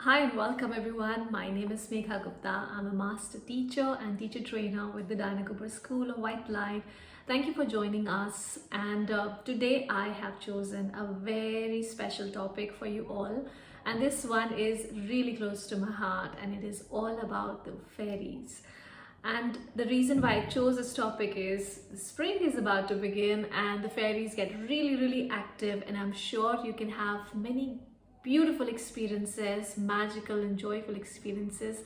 Hi and welcome everyone. My name is Megha Gupta. I'm a master teacher and teacher trainer with the Diana Cooper School of White Light. Thank you for joining us. And today I have chosen a very special topic for you all. And this one is really close to my heart, and it is all about the fairies. And the reason why I chose this topic is the spring is about to begin and the fairies get really active, and I'm sure you can have many beautiful experiences, magical and joyful experiences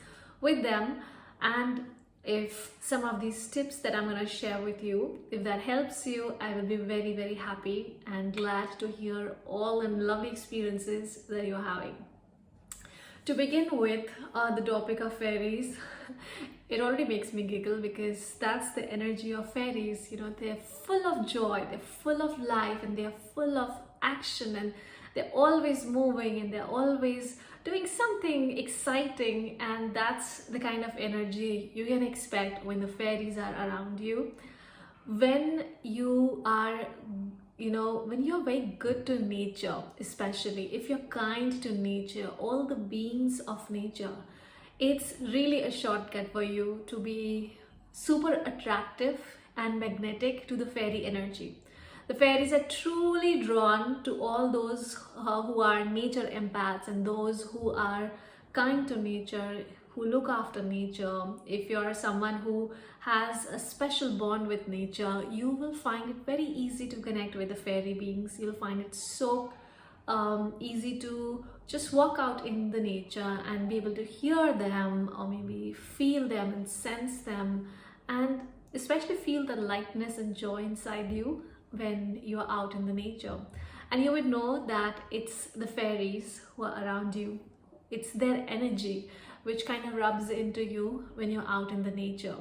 with them. And if some of these tips that I'm going to share with you, if that helps you, I will be very happy and glad to hear all the lovely experiences that you're having. To begin with, the topic of fairies, it already makes me giggle because that's the energy of fairies. You know, they're full of joy, they're full of life, and they're full of action, and they're always moving and they're always doing something exciting. And that's the kind of energy you can expect when the fairies are around you. When you are when you're very good to nature, especially if you're kind to nature, all the beings of nature, it's really a shortcut for you to be super attractive and magnetic to the fairy energy. The fairies are truly drawn to all those who are nature empaths and those who are kind to nature, who look after nature. If you're someone who has a special bond with nature, you will find it very easy to connect with the fairy beings. You'll find it so easy to just walk out in the nature and be able to hear them, or maybe feel them and sense them, and especially feel the lightness and joy inside you when you're out in the nature. And you would know that it's the fairies who are around you. It's their energy which kind of rubs into you when you're out in the nature.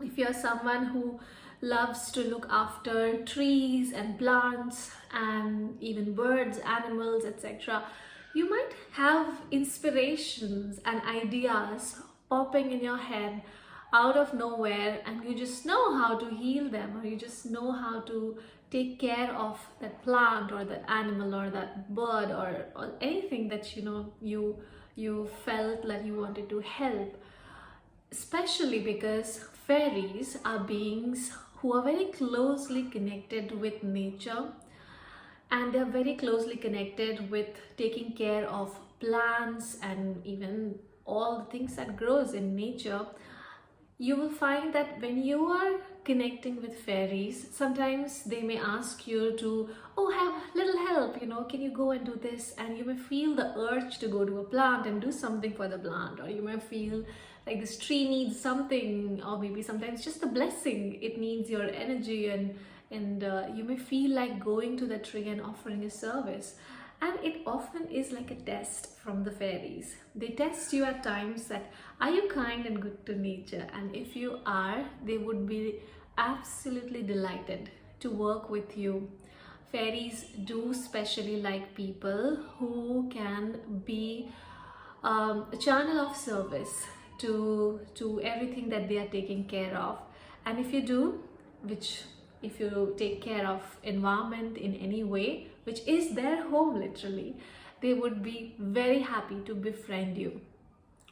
If you're someone who loves to look after trees and plants and even birds, animals, etc., you might have inspirations and ideas popping in your head out of nowhere, and you just know how to heal them, or you just know how to take care of that plant or that animal or that bird, or anything that you felt that you wanted to help. Especially because fairies are beings who are very closely connected with nature, and they're very closely connected with taking care of plants and even all the things that grows in nature. You will find that when you are connecting with fairies, sometimes they may ask you to, oh, have little help, can you go and do this? And you may feel the urge to go to a plant and do something for the plant, or you may feel like this tree needs something, or maybe sometimes just a blessing, it needs your energy, and you may feel like going to the tree and offering a service. And it often is like a test from the fairies. They test you at times that, are you kind and good to nature? And if you are, they would be absolutely delighted to work with you. Fairies do specially like people who can be a channel of service to everything that they are taking care of. And if you do, if you take care of environment in any way, which is their home literally, they would be very happy to befriend you.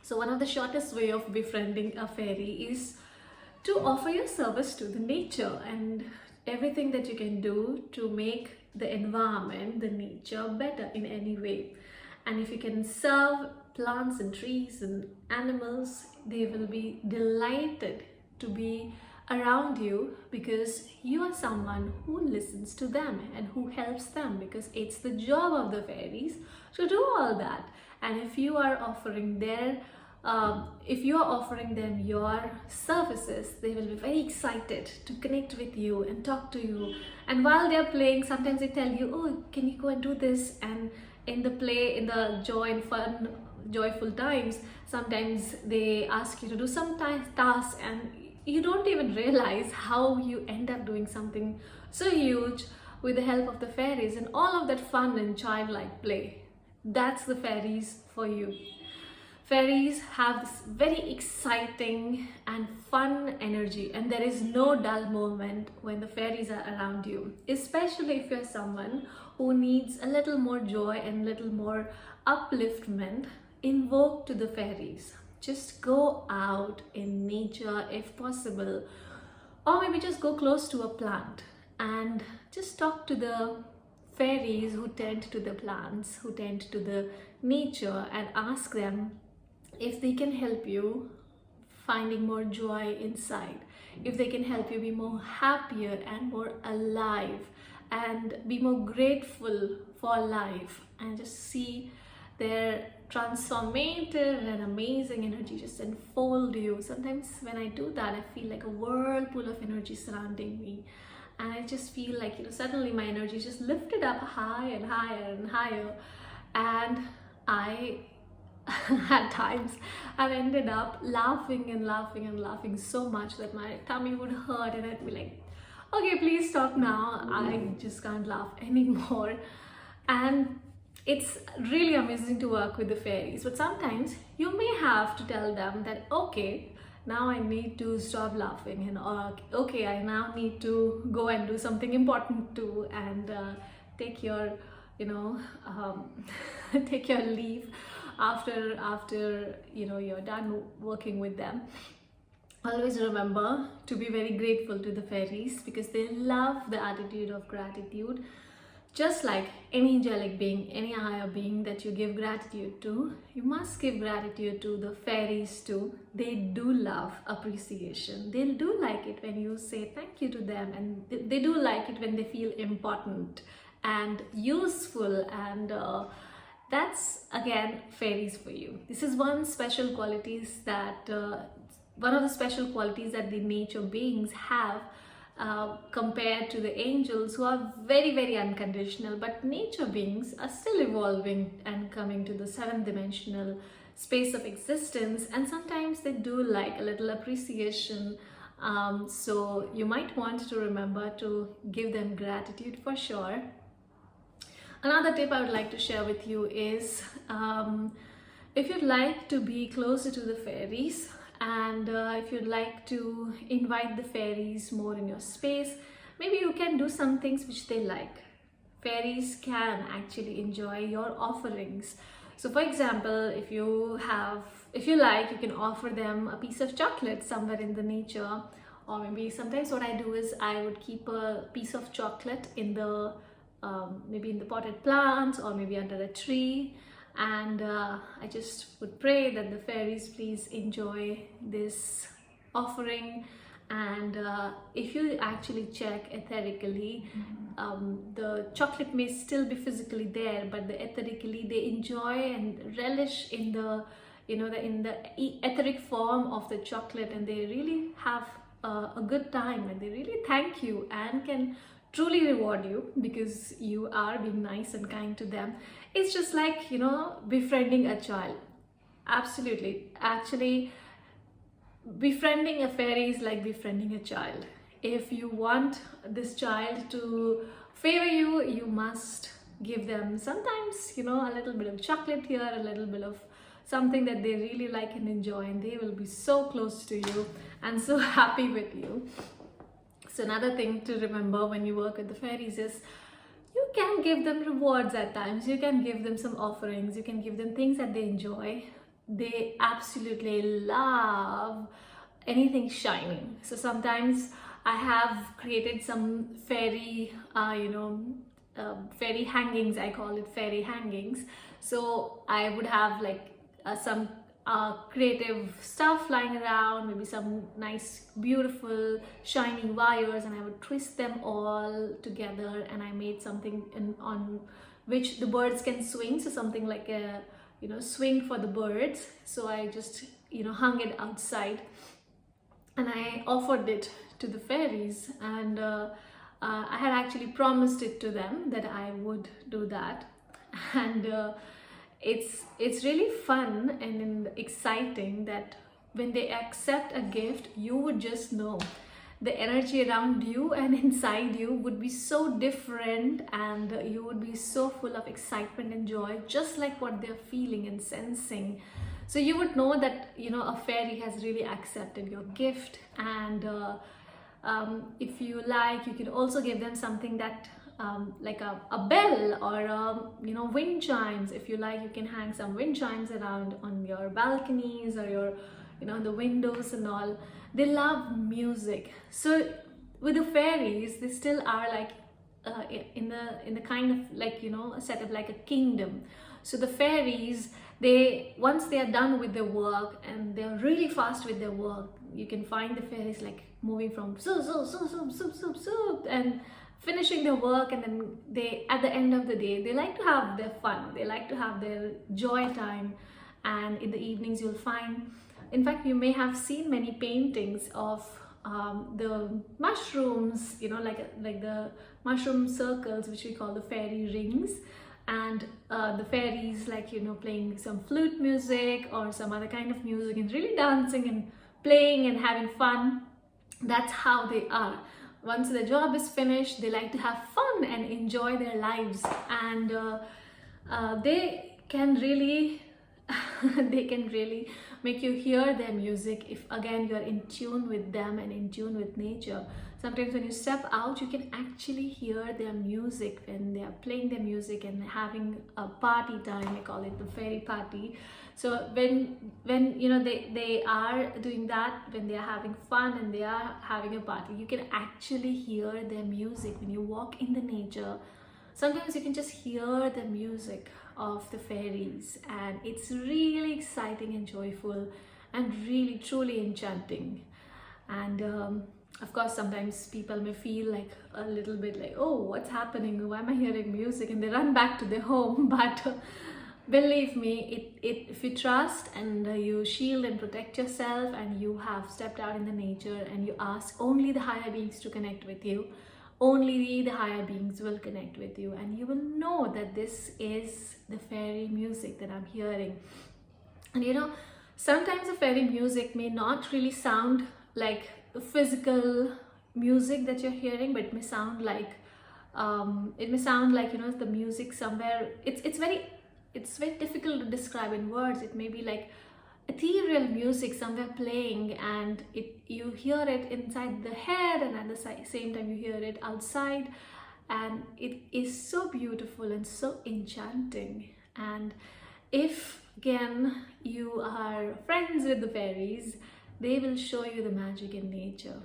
So one of the shortest way of befriending a fairy is to offer your service to the nature, and everything that you can do to make the environment, the nature, better in any way. And if you can serve plants and trees and animals, they will be delighted to be around you, because you are someone who listens to them and who helps them, because it's the job of the fairies to do all that. And if you are offering them your services, they will be very excited to connect with you and talk to you. And while they're playing, sometimes they tell you, oh, can you go and do this? And in the play, in the joy and fun, joyful times, sometimes they ask you to do some tasks, and you don't even realize how you end up doing something so huge with the help of the fairies, and all of that fun and childlike play. That's the fairies for you. Fairies have this very exciting and fun energy, and there is no dull moment when the fairies are around you, especially if you're someone who needs a little more joy and little more upliftment. invoke to the fairies. Just go out in nature if possible, or maybe just go close to a plant and just talk to the fairies who tend to the plants, who tend to the nature, and ask them if they can help you finding more joy inside, if they can help you be more happier and more alive and be more grateful for life, and just see their transformative and amazing energy just enfold you. Sometimes when I do that, I feel like a whirlpool of energy surrounding me, and I just feel like, suddenly my energy is just lifted up high and higher and higher. And I at times I've ended up laughing and laughing and laughing so much that my tummy would hurt, and I'd be like, okay, please stop now, I just can't laugh anymore. And it's really amazing to work with the fairies, but sometimes you may have to tell them that, okay, now I need to stop laughing, and okay, I now need to go and do something important too, and take your take your leave after you're done working with them. Always remember to be very grateful to the fairies, because they love the attitude of gratitude. Just like any angelic being, any higher being that you give gratitude to, you must give gratitude to the fairies too. They do love appreciation. They do like it when you say thank you to them, and they do like it when they feel important and useful, and that's again fairies for you. This is one of the special qualities that the nature beings have, compared to the angels, who are very, very unconditional. But nature beings are still evolving and coming to the seventh dimensional space of existence, and sometimes they do like a little appreciation. So you might want to remember to give them gratitude for sure. Another tip I would like to share with you is, if you'd like to be closer to the fairies, and if you'd like to invite the fairies more in your space, maybe you can do some things which they like. Fairies can actually enjoy your offerings. So for example, if you like, you can offer them a piece of chocolate somewhere in the nature, or maybe sometimes what I do is I would keep a piece of chocolate in the maybe in the potted plants, or maybe under a tree, and I just would pray that the fairies please enjoy this offering. And if you actually check ethically, the chocolate may still be physically there, but ethically they enjoy and relish in the in the etheric form of the chocolate, and they really have a good time, and they really thank you and can truly reward you because you are being nice and kind to them. It's just like, befriending a child. Absolutely. Actually, befriending a fairy is like befriending a child. If you want this child to favor you, you must give them sometimes, a little bit of chocolate here, a little bit of something that they really like and enjoy, and they will be so close to you and so happy with you. So another thing to remember when you work with the fairies is, you can give them rewards at times. You can give them some offerings. You can give them things that they enjoy. They absolutely love anything shining. So sometimes I have created some fairy, fairy hangings. I call it fairy hangings. So I would have like some creative stuff lying around, maybe some nice beautiful shining wires, and I would twist them all together, and I made something on which the birds can swing, so something like a swing for the birds. So I just hung it outside, and I offered it to the fairies, and I had actually promised it to them that I would do that. And it's really fun and exciting that when they accept a gift, you would just know the energy around you and inside you would be so different, and you would be so full of excitement and joy, just like what they're feeling and sensing. So you would know that a fairy has really accepted your gift. And if you like, you can also give them something that like a bell or wind chimes. If you like, you can hang some wind chimes around on your balconies or your the windows and all. They love music. So with the fairies, they still are like in the kind of like a setup like a kingdom. So the fairies, they once they are done with their work and they're really fast with their work, you can find the fairies like moving from soup and finishing their work, and then they at the end of the day they like to have their fun, they like to have their joy time. And in the evenings you'll find, in fact you may have seen many paintings of the mushrooms, like the mushroom circles, which we call the fairy rings. And the fairies like playing some flute music or some other kind of music and really dancing and playing and having fun. That's how they are. Once the job is finished, they like to have fun and enjoy their lives. And they can really they can really make you hear their music if again you're in tune with them and in tune with nature. Sometimes when you step out, you can actually hear their music when they are playing their music and having a party time. I call it the fairy party. So when they are doing that, when they are having fun and they are having a party, you can actually hear their music when you walk in the nature. Sometimes you can just hear the music of the fairies, and it's really exciting and joyful and really truly enchanting. And of course sometimes people may feel like a little bit like, oh, what's happening, why am I hearing music, and they run back to their home. But believe me, if you trust and you shield and protect yourself, and you have stepped out in the nature and you ask only the higher beings to connect with you, only the higher beings will connect with you, and you will know that this is the fairy music that I'm hearing. And sometimes the fairy music may not really sound like the physical music that you're hearing, but it may sound like the music somewhere. It's very difficult to describe in words. It may be like ethereal music somewhere playing, and you hear it inside the head, and at the same time you hear it outside, and it is so beautiful and so enchanting. And if again you are friends with the fairies, they will show you the magic in nature.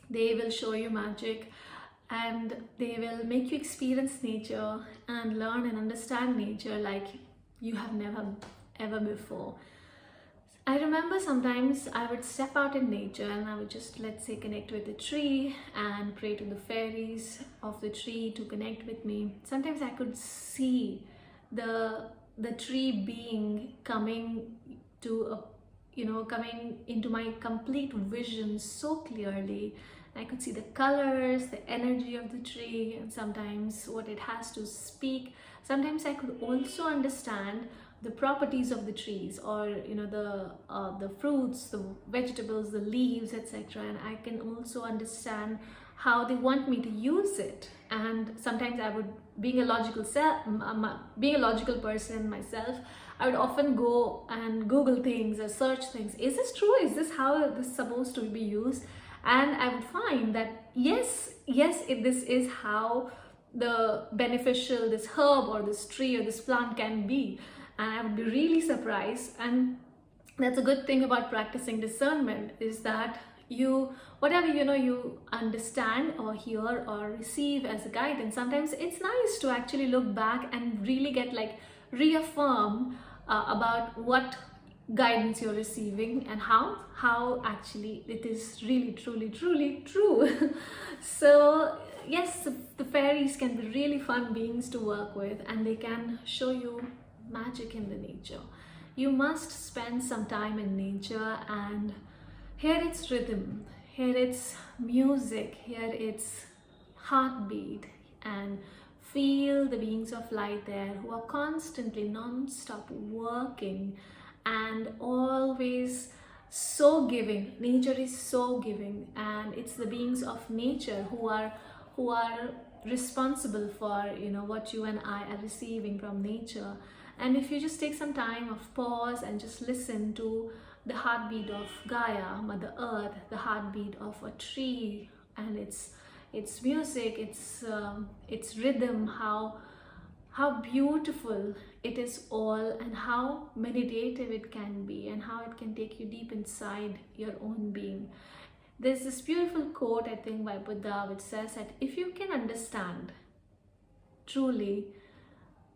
They will show you magic, and they will make you experience nature and learn and understand nature like you have never ever before. I remember sometimes I would step out in nature and I would just, let's say, connect with the tree and pray to the fairies of the tree to connect with me. Sometimes I could see the tree being coming into my complete vision so clearly. I could see the colors, the energy of the tree, and sometimes what it has to speak. Sometimes I could also understand the properties of the trees, or the fruits, the vegetables, the leaves, etc. And I can also understand how they want me to use it. And sometimes I would, being a logical person myself, I would often go and Google things or search things. Is this true? Is this how this is supposed to be used? And I would find that yes, this is how the beneficial this herb or this tree or this plant can be. And I would be really surprised. And that's a good thing about practicing discernment, is that whatever you understand or hear or receive as a guidance, sometimes it's nice to actually look back and really get like reaffirm about what guidance you're receiving and how actually it is really truly true. So yes, the fairies can be really fun beings to work with, and they can show you magic in the nature. You must spend some time in nature and hear its rhythm, hear its music, hear its heartbeat, and feel the beings of light there who are constantly non-stop working and always so giving. Nature is so giving, and it's the beings of nature who are responsible for what you and I are receiving from nature. And if you just take some time of pause and just listen to the heartbeat of Gaia, Mother Earth, the heartbeat of a tree and its its music, its rhythm, how beautiful it is all, and how meditative it can be, and how it can take you deep inside your own being. There's this beautiful quote, I think, by Buddha, which says that if you can understand truly,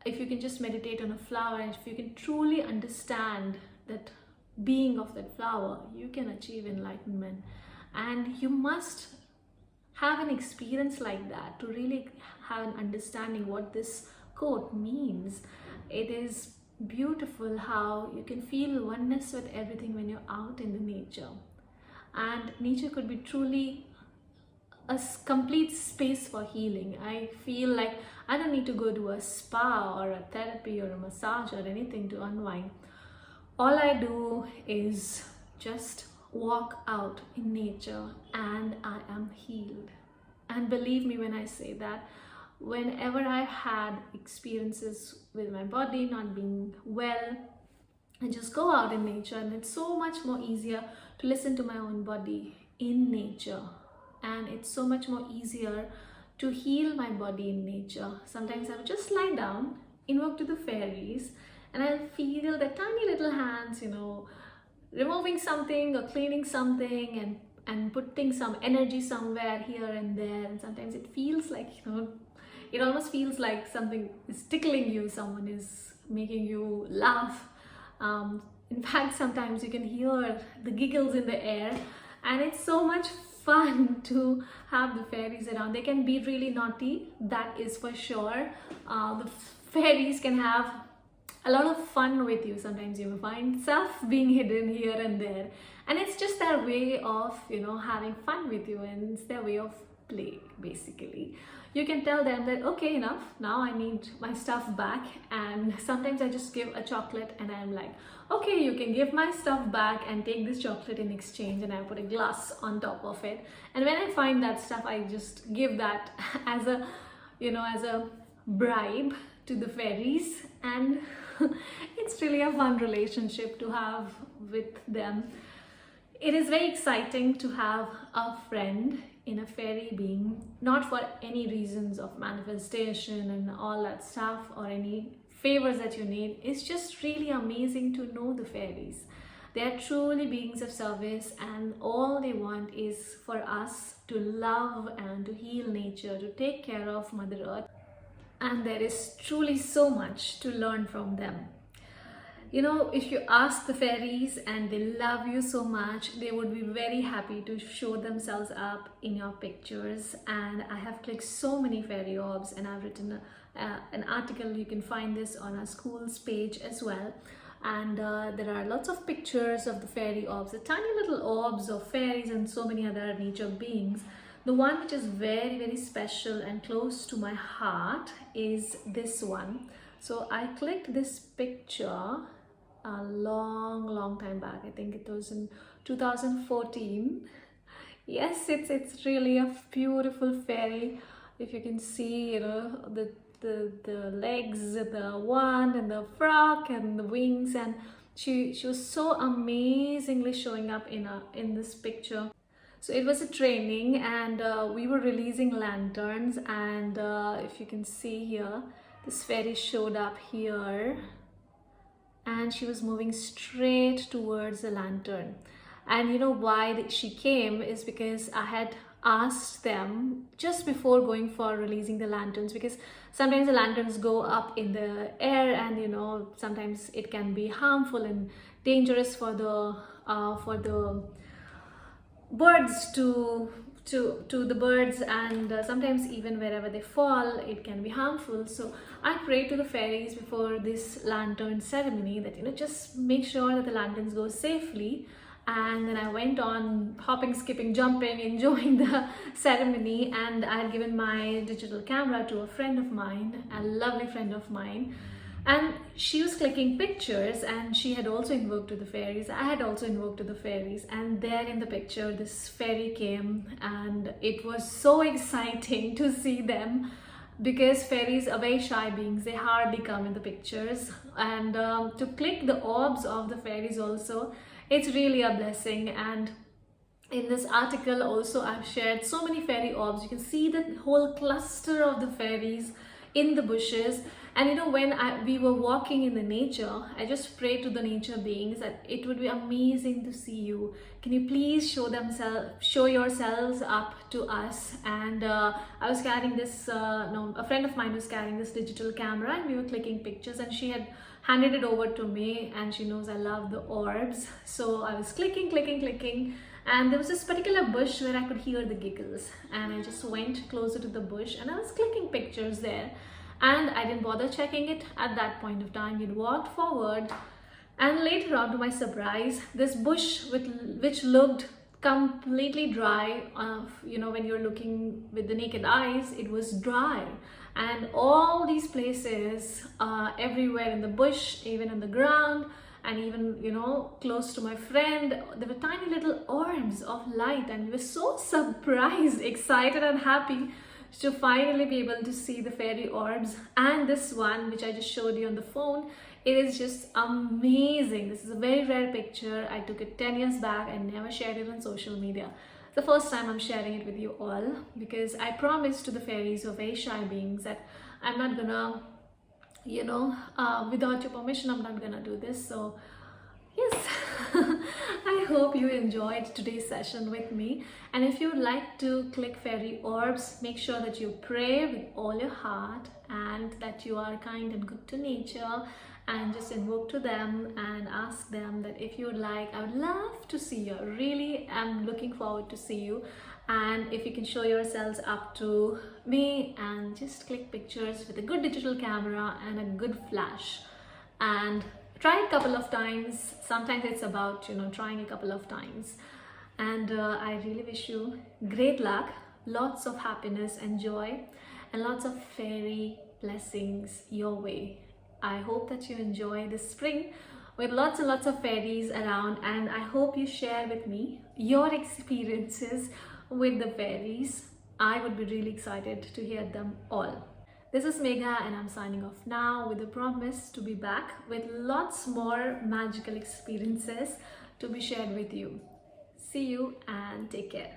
if you can just meditate on a flower, and if you can truly understand that being of that flower, you can achieve enlightenment. And you must have an experience like that to really have an understanding what this quote means. It is beautiful how you can feel oneness with everything when you're out in the nature. And nature could be truly a complete space for healing. I feel like I don't need to go to a spa or a therapy or a massage or anything to unwind. All I do is just walk out in nature and I am healed. And believe me when I say that, whenever I've had experiences with my body not being well, I just go out in nature, and it's so much more easier to listen to my own body in nature, and it's so much more easier to heal my body in nature. Sometimes I would just lie down, invoke to the fairies, and I'll feel the tiny little hands, removing something or cleaning something, and putting some energy somewhere here and there. And sometimes it feels like, it almost feels like something is tickling you, someone is making you laugh. In fact, sometimes you can hear the giggles in the air, and it's so much fun to have the fairies around. They can be really naughty, that is for sure. The fairies can have a lot of fun with you. Sometimes you will find self being hidden here and there, and it's just their way of having fun with you, and it's their way of play. Basically, you can tell them that, okay, enough, now I need my stuff back. And sometimes I just give a chocolate, and I'm like, okay, you can give my stuff back and take this chocolate in exchange, and I put a glass on top of it. And when I find that stuff, I just give that as a bribe to the fairies. And it's really a fun relationship to have with them. It is very exciting to have a friend in a fairy being, not for any reasons of manifestation and all that stuff or any favors that you need. It's just really amazing to know the fairies. They are truly beings of service, and all they want is for us to love and to heal nature, to take care of Mother Earth. And there is truly so much to learn from them. If you ask the fairies and they love you so much, they would be very happy to show themselves up in your pictures. And I have clicked so many fairy orbs, and I've written an article. You can find this on our school's page as well. And there are lots of pictures of the fairy orbs, the tiny little orbs of fairies and so many other nature beings. The one which is very, very special and close to my heart is this one. So I clicked this picture a long time back. I think it was in 2014. Yes, it's really a beautiful fairy. If you can see, the legs, the wand and the frock and the wings, and she was so amazingly showing up in this picture. So it was a training, and we were releasing lanterns, and if you can see here, this fairy showed up here, and she was moving straight towards the lantern. And why she came is because I had asked them just before going for releasing the lanterns, because sometimes the lanterns go up in the air, and sometimes it can be harmful and dangerous for the birds to the birds, and sometimes even wherever they fall it can be harmful. So I prayed to the fairies before this lantern ceremony that just make sure that the lanterns go safely. And then I went on hopping, skipping, jumping, enjoying the ceremony. And I had given my digital camera to a friend of mine, a lovely friend of mine, and she was clicking pictures, and she had also invoked to the fairies. I had also invoked to the fairies, and there in the picture this fairy came, and it was so exciting to see them, because fairies are very shy beings. They hardly come in the pictures, and to click the orbs of the fairies also, it's really a blessing. And in this article also I've shared so many fairy orbs. You can see the whole cluster of the fairies in the bushes. And you know, when we were walking in the nature, I just prayed to the nature beings that it would be amazing to see you. Can you please show yourselves up to us? And I was carrying this no, a friend of mine was carrying this digital camera, and we were clicking pictures, and she had handed it over to me, and she knows I love the orbs. So I was clicking, and there was this particular bush where I could hear the giggles, and I just went closer to the bush and I was clicking pictures there, and I didn't bother checking it at that point of time. We'd walked forward, and later on, to my surprise, this bush which looked completely dry, you know, when you're looking with the naked eyes, it was dry. And all these places, everywhere in the bush, even on the ground, and even, you know, close to my friend, there were tiny little orbs of light, and we were so surprised, excited and happy to finally be able to see the fairy orbs. And this one, which I just showed you on the phone, it is just amazing. This is a very rare picture. I took it 10 years back. I never shared it on social media. The first time I'm sharing it with you all, because I promised to the fairies, who are very shy beings, that I'm not gonna, you know, without your permission, I'm not gonna do this. So yes, I hope you enjoyed today's session with me. And if you would like to click fairy orbs, make sure that you pray with all your heart, and that you are kind and good to nature, and just invoke to them and ask them that if you would like, I would love to see you. I really am looking forward to see you. And if you can show yourselves up to me and just click pictures with a good digital camera and a good flash, and try it a couple of times. Sometimes it's about, you know, trying a couple of times. And I really wish you great luck, lots of happiness and joy, and lots of fairy blessings your way. I hope that you enjoy this spring with lots and lots of fairies around, and I hope you share with me your experiences with the fairies. I would be really excited to hear them all. This is Megha, and I'm signing off now with a promise to be back with lots more magical experiences to be shared with you. See you and take care.